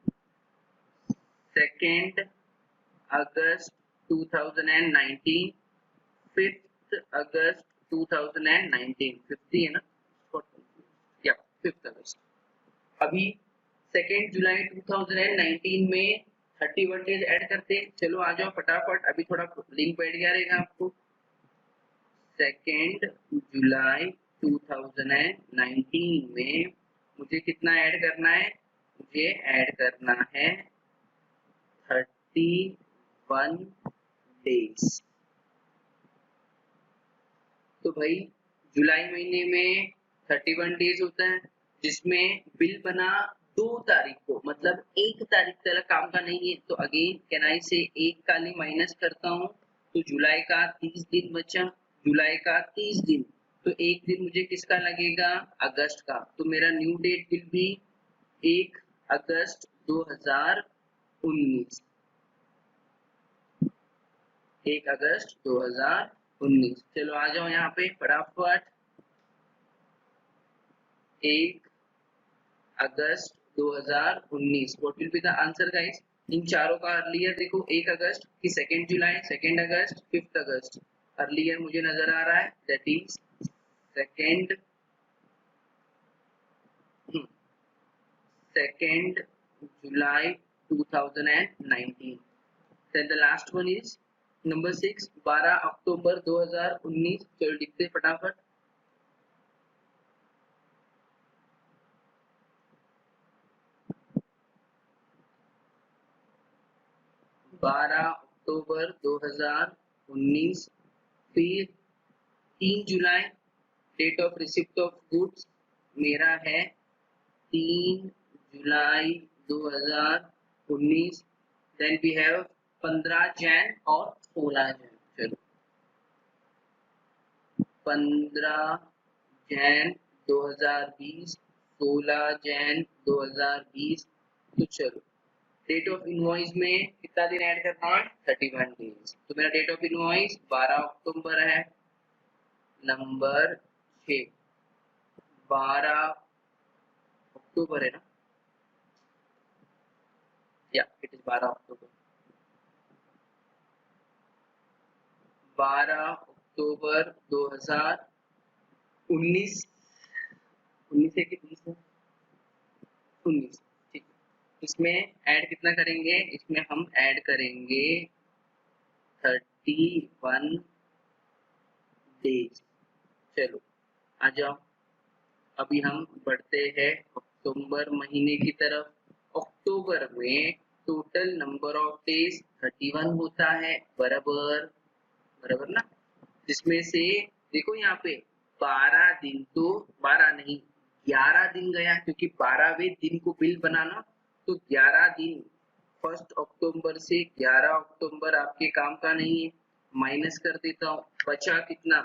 2 अगस्त 2019, 5th अगस्त 2019, 50 है ना, या 5th अगस्त। अभी 2 जुलाई 2019 में 31 डेज ऐड करते हैं। चलो आ जाओ फटाफट, अभी थोड़ा लिंक बैठ गया रहेगा आपको। 2 जुलाई 2019 में मुझे कितना ऐड करना है, मुझे ऐड करना है 31 डेज। तो भाई जुलाई महीने में 31 डेज होता है, जिसमें बिल बना 2 तारीख को, मतलब 1 तारीख तक काम का नहीं है, तो अगेन कैन आई से 1 काली माइनस करता हूँ, तो जुलाई का 30 दिन बचा, जुलाई का 30 दिन, तो 1 दिन मुझे किसका लगेगा, अगस्त का, तो मेरा न्यू डेट विल बी 1 अगस्त 2019, 1 अगस्त 2019। चलो आ जाओ यहाँ पे फटाफट, 1 अगस्त 2019। What will be the answer guys? इन चारों का अर्लियर देखो, 1 अगस्त की 2 जुलाई, 2 अगस्त, 5 अगस्त। अर्लियर मुझे नजर आ रहा है, that is 2 July 2019। Then the last one is number 6, 12 अक्टूबर 2019। चलो लिखते फटाफट। 12 अक्टूबर 2019। फिर 3 जुलाई, date of receipt of goods मेरा है 3 जुलाई 2019। देन वी हैव 15 जैन और 16 जैन। चलो 15 जैन 2020, 16 जैन 2020। तो चलो डेट ऑफ इनवॉइस में कितना दिन ऐड करना है? 31 डेज। तो मेरा डेट ऑफ इनवॉइस 12 अक्टूबर है। नंबर 6, 12 अक्टूबर है ना? या इट इज 12 अक्टूबर। 12 अक्टूबर 2019। 19 है कि 20 है? 19। ठीक है, इसमें ऐड कितना करेंगे? इसमें हम ऐड करेंगे 31 डेज। चलो आ जाओ, अभी हम बढ़ते हैं अक्टूबर महीने की तरफ। अक्टूबर में टोटल नंबर ऑफ डेज 31 होता है, बराबर बराबर ना? जिसमें से देखो यहाँ पे 12 दिन, तो 12 नहीं 11 दिन गया, क्योंकि 12वें दिन को बिल बनाना, तो 11 दिन 1 अक्टूबर से 11 अक्टूबर आपके काम का नहीं है। माइनस कर देता हूँ, बचा कितना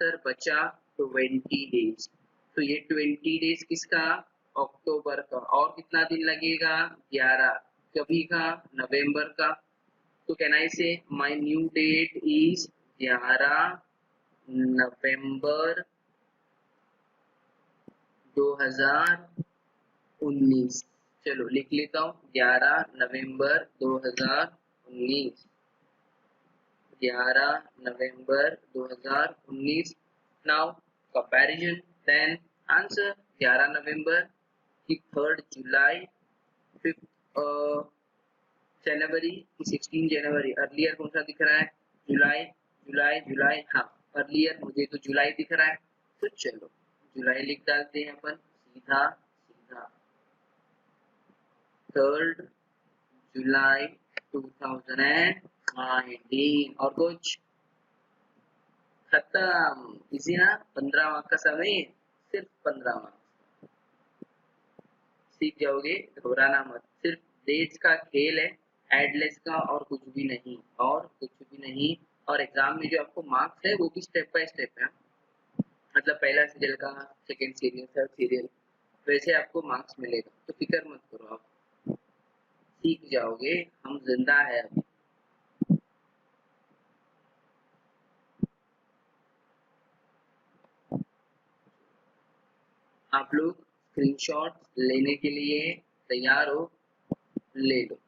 सर? बचा 20 डेज। तो ये 20 डेज किसका? अक्टूबर का। और कितना दिन लगेगा? 11। कभी का? नवंबर का। तो कैन आई से माय न्यू डेट इज 11 नवंबर 2019। चलो लिख लेता हूँ 11 नवंबर 2019। 11 नवंबर 2019। नाउ कंपैरिजन, देन आंसर 11 नवंबर की 3 जुलाई, 5 जनवरी की 16 जनवरी। अर्लियर कौन सा दिख रहा है? जुलाई जुलाई जुलाई। हाँ अर्लियर मुझे तो जुलाई दिख रहा है, तो चलो जुलाई लिख डालते हैं अपन सीधा सीधा। 3 जुलाई 2019। और कुछ? खत्म। इसी ना, 15 मार्क का समय, सिर्फ 15 मार्क। सीख जाओगे, घबराना मत। सिर्फ डेट्स का खेल है, एडलेस का, और कुछ भी नहीं, और कुछ भी नहीं। और एग्जाम में जो आपको मार्क्स है वो भी स्टेप बाय स्टेप है, मतलब पहला सीरियल का, सेकंड सीरियल, थर्ड सीरियल, वैसे आपको मार्क्स मिलेगा। तो फिक्र मत करो, आप सीख जाओगे, हम जिंदा है अभी। आप लोग स्क्रीनशॉट लेने के लिए तैयार हो? ले लो।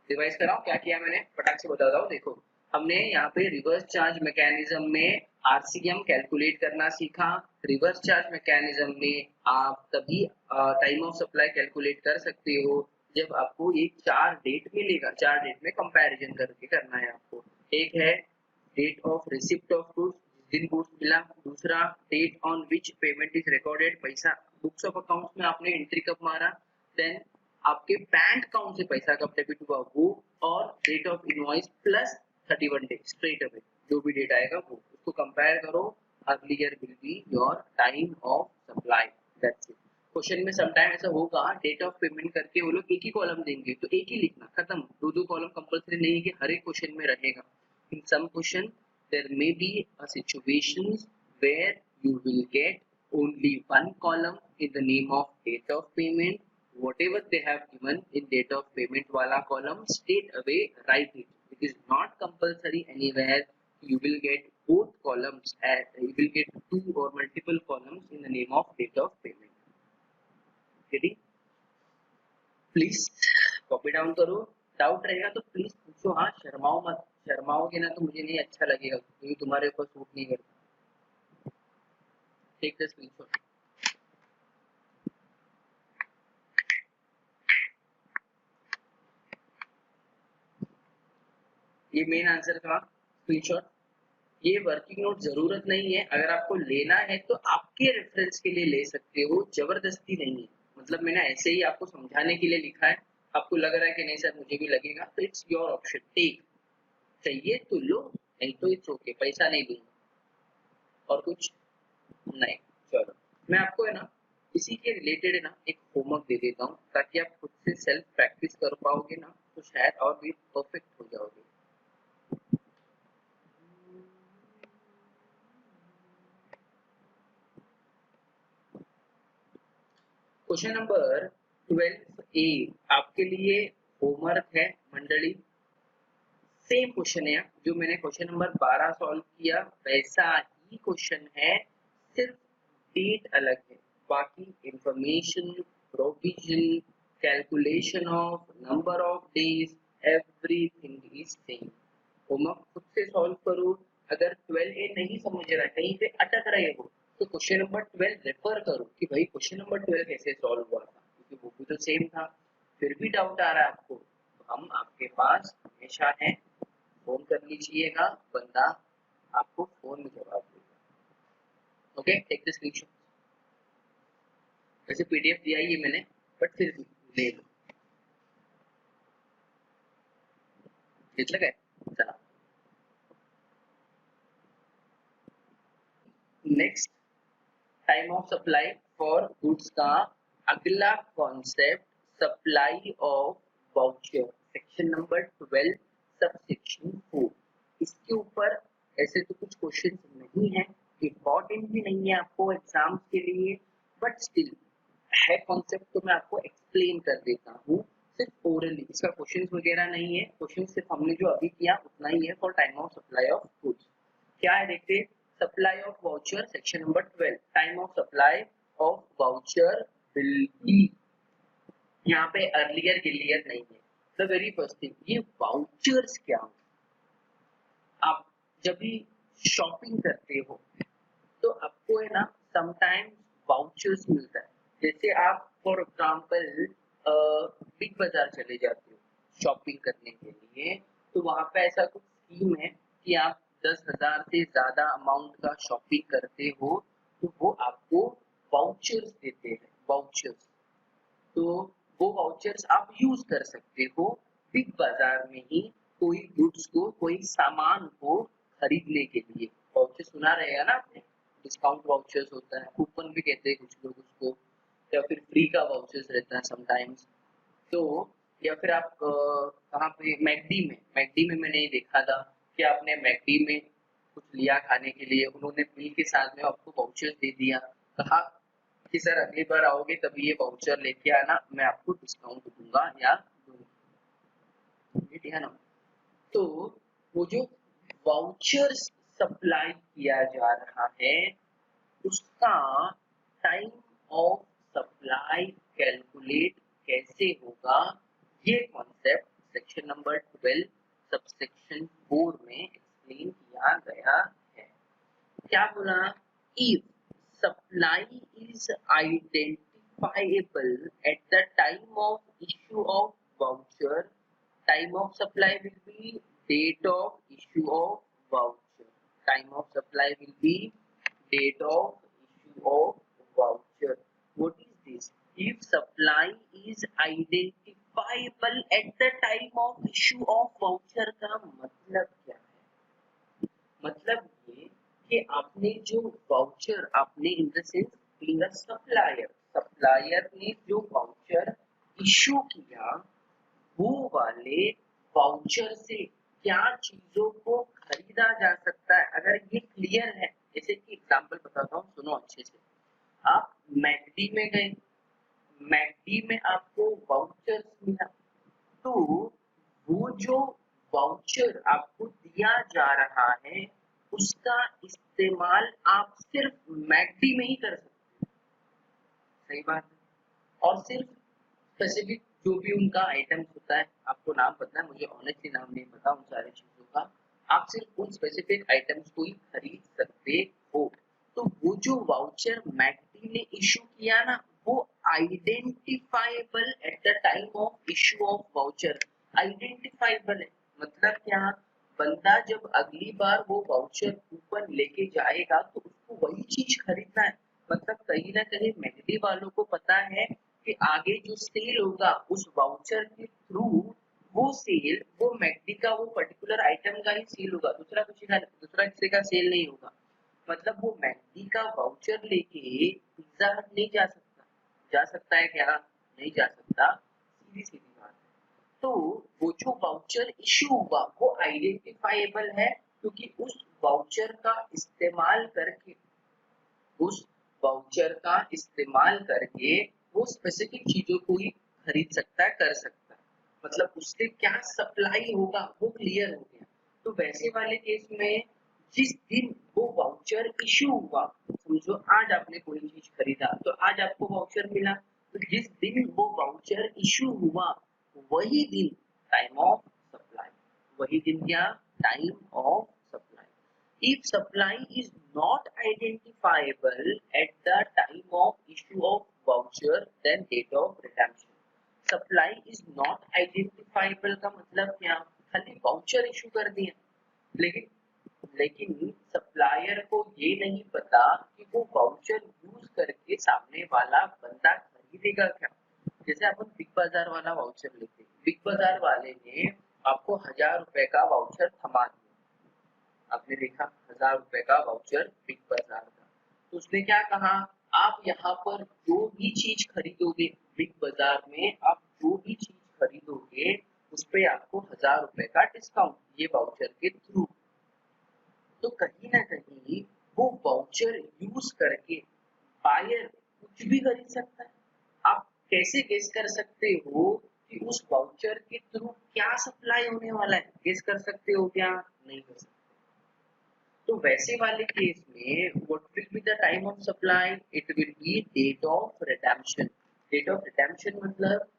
रिवाइज कराओ क्या किया मैंने, फटाक से बताता हूँ। देखो हमने यहाँ पे रिवर्स चार्ज मैकेनिज्म में आरसीएम कैलकुलेट करना सीखा। रिवर्स चार्ज मैकेनिज्म में आप तभी टाइम ऑफ सप्लाई कैलकुलेट कर सकते हो जब आपको ये 4 डेट मिलेगा। 4 डेट में कंपैरिजन करके करना है आपको। एक है date of receipt of goods, जिस दिन गुड्स मिला। दूसरा date on which payment is recorded, पैसा बुक्स ऑफ अकाउंट्स में आपने एंट्री कब मारा। देन आपके बैंक अकाउंट से पैसा कब डेबिट हुआ वो। और date of invoice plus 31 days straight away, जो भी डेट आएगा वो उसको कंपेयर करो। Earlier will be your time of supply, that's it. Question में समटाइम ऐसा होगा, डेट ऑफ पेमेंट करके वो लोग एक ही कॉलम देंगे, तो एक ही लिखना, खत्म। दो दो कॉलम कंपल्सरी नहीं है कि हर एक क्वेश्चन में रहेगा। In some question there may be a situations where you will get only one column in the name of date of payment. Whatever they have given in date of payment wala column, straight away write it. It is not compulsory anywhere. You will get both columns, and you will get 2 or multiple columns in the name of date of payment. Getting? Please copy down करो, डाउट रहेगा तो प्लीज पूछो, हाँ शर्माओ मत, शर्माओगे ना तो मुझे नहीं अच्छा लगेगा क्योंकि तुम्हारे ऊपर सूट नहीं करता। Take the screenshot. ये मेन आंसर था, स्क्रीनशॉट। ये वर्किंग नोट जरूरत नहीं है, अगर आपको लेना है तो आपके रेफरेंस के लिए ले सकते हो, जबरदस्ती नहीं है। मतलब मैंने ऐसे ही आपको समझाने के लिए लिखा है, आपको लग रहा है कि नहीं सर मुझे भी लगेगा, तो इट्स योर ऑप्शन, टेक। चाहिए तो लो, नहीं तो इट्स ओके, पैसा नहीं दूंगा। और कुछ नहीं। चलो मैं आपको है ना इसी के रिलेटेड है ना एक होमवर्क दे देता हूँ, ताकि आप खुद से सेल्फ प्रैक्टिस कर पाओगे ना, तो शायद और भी परफेक्ट हो जाओगे। क्वेश्चन नंबर 12 ए आपके लिए होमवर्क है मंडली। सेम क्वेश्चन है जो मैंने क्वेश्चन नंबर 12 सॉल्व किया, वैसा ही क्वेश्चन है, सिर्फ डेट अलग है। बाकी information, provision, calculation of number of days, everything is same. Homework खुद से सॉल्व करो। अगर 12 ए नहीं समझ रहा, कहीं पे अटक रहे हो, तो क्वेश्चन नंबर 12 रेफर करो कि भाई क्वेश्चन नंबर 12 कैसे सॉल्व हुआ था, क्योंकि वो भी तो सेम था। फिर भी डाउट आ रहा है आपको, तो हम आपके पास हमेशा हैं, फोन कर लीजिएगा, बंदा आपको फोन में जवाब देगा। Okay, take the screenshot. वैसे पीडीएफ दिया ही है मैंने, बट फिर भी ले लो। देख लगा है? चला। Next, time of supply for goods का अगला concept, supply of voucher, section number 12 sub section 4। इसके ऊपर ऐसे तो कुछ क्वेश्चन नहीं है, इम्पोर्टेंट भी नहीं है आपको एग्जाम्स के लिए, बट स्टिल है कॉन्सेप्ट, तो मैं आपको एक्सप्लेन कर देता हूँ सिर्फ ओरली। इसका क्वेश्चन वगैरह नहीं है, क्वेश्चन सिर्फ हमने जो अभी किया उतना ही है for time of supply of goods. क्या है देखते, supply of voucher section number 12, time of supply of voucher will be, यहाँ पे अर्लियर गिलियर नहीं है। द वेरी फर्स्ट थिंग, ये वाउचर्स क्या हो? आप जब भी शॉपिंग करते हो तो आपको है ना समटाइम्स वाउचर्स मिलता है। जैसे आप फॉर एग्जांपल बिग बाजार चले जाते हो शॉपिंग करने के लिए, तो वहां पे ऐसा कुछ स्कीम है कि आप 10,000 से ज्यादा अमाउंट का शॉपिंग करते हो तो वो आपको वाउचर्स देते हैं, वाउचर्स। तो वो वाउचर्स आप यूज कर सकते हो बिग बाजार में ही, कोई गुड्स को, कोई सामान को खरीदने के लिए। वाउचर सुना रहेगा ना आपने, डिस्काउंट वाउचर्स होता है, कूपन भी कहते हैं कुछ लोग उसको, या फिर फ्री का वाउचर्स रहता है समटाइम्स। तो या फिर आप कहाँ पे, मैकडी में मैंने ये देखा था कि आपने मैकडी में कुछ लिया खाने के लिए, उन्होंने बिल के साथ में आपको वाउचर्स दे दिया, कहा कि सर अगली बार आओगे तभी ये वाउचर लेके आना, मैं आपको डिस्काउंट दूंगा या दूंगी, ठीक है ना। तो वो जो वाउचर्स सप्लाई किया जा रहा है उसका टाइम ऑफ सप्लाई कैलकुलेट कैसे होगा, ये कॉन्सेप्ट सेक्शन नंबर 12 सबसेक्शन 4 में एक्सप्लेन किया गया है। क्या बोला, if supply is identifiable at the time of issue of voucher, time of supply will be date of issue of voucher, time of supply will be date of issue of voucher. What is this? If supply is identifiable at the time of issue of voucher का मतलब क्या है? मतलब ये कि आपने जो वाउचर, आपने in the sense being a supplier, supplier ने जो वाउचर इशू किया, वो वाले वाउचर से क्या चीजों को खरीदा जा सकता है, अगर ये क्लियर है। जैसे कि एग्जांपल बताता हूँ, सुनो अच्छे से। आप मैकडी में गए, मैकडी में आपको वाउचर मिला, तो वो जो वाउचर आपको दिया जा रहा है उसका इस्तेमाल आप सिर्फ मैकडी में ही कर सकते हैं, सही बात है। और सिर्फ स्पेसिफिक जो भी उनका आइटम्स होता है, आपको नाम पता है, मुझे ऑनेस्टली नाम नहीं पता उन सारी चीजों का। आप सिर्फ उन स्पेसिफिक आइटम्स को ही खरीद सकते हो। तो वो जो वाउचर मैकडी ने इशू किया ना, वो identifiable at the time of issue of voucher. Identifiable है मतलब क्या, बंदा जब अगली बार वो वाउचर कूपन लेके जाएगा तो उसको वही चीज खरीदना है। मतलब कहीं ना कहीं मैकडी वालों को पता है कि आगे जो सेल होगा उस वाउचर के थ्रू, वो सेल वो मैकडी का वो पर्टिकुलर आइटम का ही सेल होगा, दूसरा किसी का सेल नहीं होगा। मतलब वो मैकडी का वाउचर लेके पिज्जा हट नहीं जा सकता। जा सकता है क्या? नहीं जा सकता, सीधी सीधी बात है। तो वो जो वाउचर इशू हुआ वो आइडेंटिफाइबल है, क्योंकि उस वाउचर का इस्तेमाल करके उस वाउचर का इस्तेमाल करके वो स्पेसिफिक चीजों को ही खरीद सकता है, कर सकता है। मतलब उससे क्या सप्लाई होगा वो क्लियर हो गया। तो वैसे वाले केस में जिस दिन वो वाउचर इशू हुआ, समझो आज आपने कोई चीज खरीदा तो आज आपको वाउचर मिला, तो जिस दिन वो वाउचर इशू हुआ वही दिन टाइम ऑफ सप्लाई। वही दिन क्या? Time of supply. If supply is not identifiable at the time of issue of voucher, then date of redemption. Supply is not identifiable का मतलब क्या? खाली वाउचर इशू कर दिया, लेकिन लेकिन सप्लायर को ये नहीं पता कि वो वाउचर यूज करके सामने वाला बंदा खरीदेगा क्या। जैसे अपन बिग बाजार वाला वाउचर लेते हैं, बिग बाजार वाले ने आपको 1000 रुपए का वाउचर थमा दिया। आपने देखा 1000 रुपए का वाउचर बिग बाजार का, तो उसने क्या कहा, आप यहाँ पर जो भी चीज खरीदोगे बिग बाजार में, आप जो भी चीज खरीदोगे उस पे आपको 1000 रुपए का डिस्काउंट, ये वाउचर के थ्रू। तो कहीं ना कहीं वो वाउचर यूज करके बायर कुछ भी खरीद सकता है। आप कैसे गेस कर सकते हो कि उस वाउचर के थ्रू क्या सप्लाई होने वाला है? गेस कर सकते हो क्या? नहीं कर सकते। तो वैसे वाले केस में what will be the time of supply? It will be date of redemption. Date of redemption मतलब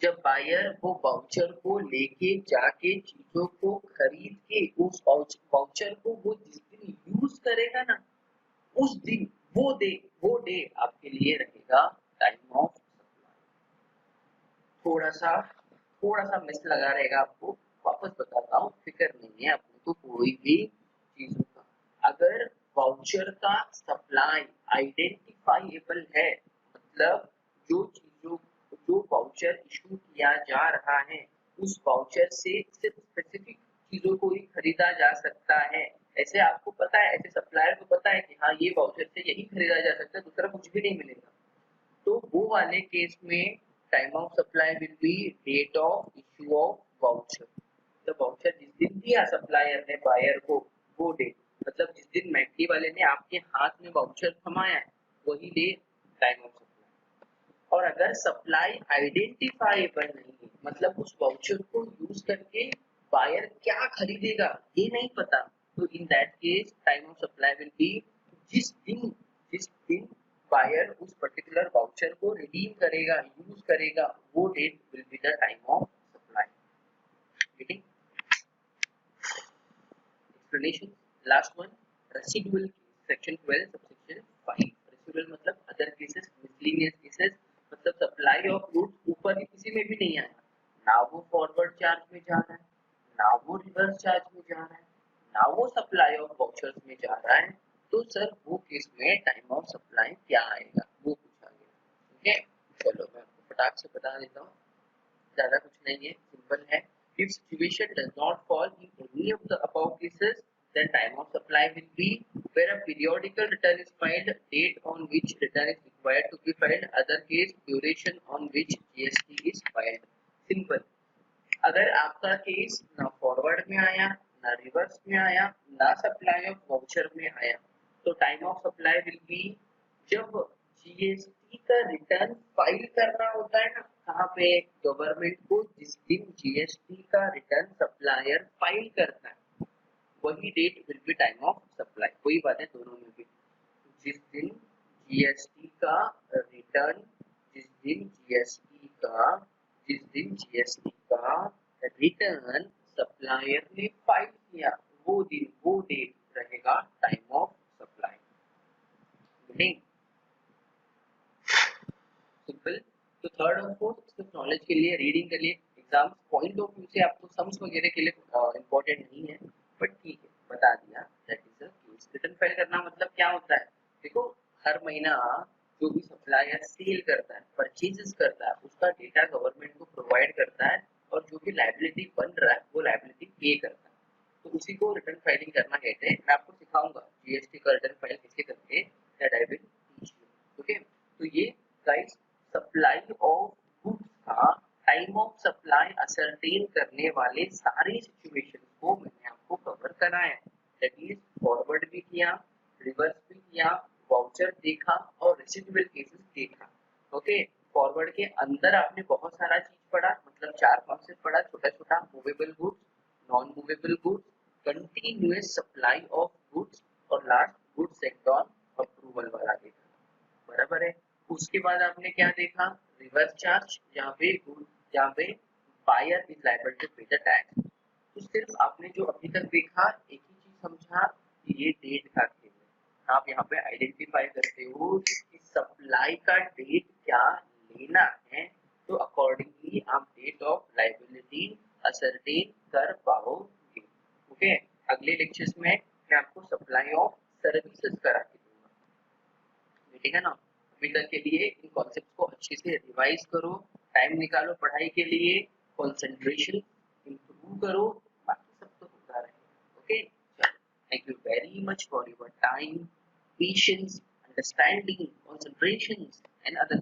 जब बायर वो वाउचर को लेके जाके चीजों को खरीद के उस वाउचर को वो जिस दिन यूज करेगा ना, उस दिन वो डे आपके लिए रहेगा टाइम ऑफ सप्लाई। थोड़ा सा मिस लगा रहेगा आपको, वापस बताता हूँ, फिक्र नहीं है अपने को कोई भी चीजों का। अगर वाउचर का सप्लाई आइडेंटिफाइबल है, मतलब जो चीजों जो वाउचर इशू किया जा रहा है उस वाउचर से सिर्फ स्पेसिफिक चीजों को ही खरीदा जा सकता है। ऐसे आपको पता है, ऐसे सप्लायर को पता है कि हाँ ये वाउचर से यही खरीदा जा सकता है, दूसरा कुछ भी नहीं मिलेगा। तो वो वाले केस में time of supply will be date of issue of voucher. तो वाउचर जिस दिन दिया सप्लायर ने बायर को, वो डे, मतलब जिस दिन मैकडी वाले ने आपके हाथ में वाउचर थमाया है वही डे टाइम ऑफ सप्लाई। और अगर सप्लाई आइडेंटिफाइबल नहीं है, मतलब उस वाउचर को यूज करके बायर क्या खरीदेगा ये नहीं पता, तो in that case time of supply will be जिस दिन बायर उस पर्टिकुलर वाउचर को रिडीम करेगा, यूज करेगा, वो date will be the time of supply. Getting? Explanation, last one, residual section 12 subsection 5। Residual मतलब अदर केसेस, मिसलेनियस केसेस, मतलब सप्लाई ऑफ गुड्स ऊपर किसी में भी नहीं आया, ना वो फॉरवर्ड चार्ज में जा रहा है, ना वो रिवर्स चार्ज में जा रहा है, ना वो सप्लाई ऑफ वाउचर्स में जा रहा है, तो सर वो केस में टाइम ऑफ सप्लाई क्या आएगा वो पूछा गया। ठीक है, चलो मैं आपको फटाक से बता देता हूँ, ज्यादा कुछ नहीं है, सिंपल है। If situation does not fall in any of the above cases, then time of supply will be where a periodical return is filed, date on which return is required to be filed, other case duration on which GST is filed. Simple. अगर आपका केस ना फॉरवर्ड में आया, ना रिवर्स में आया, ना सप्लाई ऑफ वाउचर में आया, तो time of supply will B जब जीएसटी का रिटर्न फाइल करना होता है ना, कहाँ पे? गवर्नमेंट को जिस दिन जीएसटी का रिटर्न सप्लायर फाइल करता है वही date will be time of supply. कोई बात है दोनों में भी, जिस दिन जीएसटी का रिटर्न जिस दिन जीएसटी का जिस दिन जीएसटी का रिटर्न सप्लायर ने फाइल किया वो दिन वो डेट रहेगा टाइम ऑफ सप्लाई। सिंपल। तो थर्ड और फोर्थ सिर्फ नॉलेज के लिए, रीडिंग के लिए, एग्जाम पॉइंट ऑफ व्यू से आपको सम्स वगैरह के लिए इम्पोर्टेंट नहीं है, बट ठीक है बता दिया। That is the case. Return file करना मतलब क्या होता है? देखो, हर महीना जो भी सप्लायर सेल करता है, परचेजेस करता है, उसका डेटा गवर्नमेंट को प्रोवाइड करता है, और जो भी लायबिलिटी बन रहा है वो लायबिलिटी पे करता है, तो उसी को रिटर्न फाइलिंग करना कहते हैं। मैं आपको सिखाऊंगा जीएसटी का रिटर्न फाइल कैसे करते हैं, that I will teach you. Okay, तो ये गाइस सप्लाई ऑफ गुड्स का टाइम ऑफ सप्लाई असरटेन करने वाले सारे सिचुएशन को मैंने आपको कवर कराया है। दैट इज फॉरवर्ड भी किया, रिवर्स भी किया, वाउचर देखा और रिसीवेबल केसेस देखा। ओके, फॉरवर्ड के अंदर आपने बहुत सारा चीज पढ़ा, मतलब 4 कॉन्सेप्ट पढ़ा, छोटा छोटा, movable goods, non movable goods, continuous supply of goods, और last goods sent on approval वाला देखा। बराबर है। उसके बाद आपने क्या देखा? रिवर्स चार्ज, जहाँ पे बायर इज लायबल टू पे द टैक्स। तो सिर्फ आपने जो अभी तक देखा एक ही चीज समझा कि ये डेट का खेल है। आप यहाँ पे आइडेंटिफाई करते हो कि सप्लाई का डेट क्या लेना है, तो अकॉर्डिंगली आप डेट ऑफ लायबिलिटी असरटेन कर पाओगे। ओके, अगले लेक्चर्स में मैं आपको सप्लाई ऑफ सर्विसेज करा के दूंगा, ठीक है ना। अभी तक के लिए इन कॉन्सेप्ट को अच्छे से रिवाइज करो, टाइम निकालो पढ़ाई के लिए, कंसंट्रेशन इंप्रूव करो, बाकी सब तो होता रहेगा। Okay, thank you very much for your time, patience, understanding, concentration and other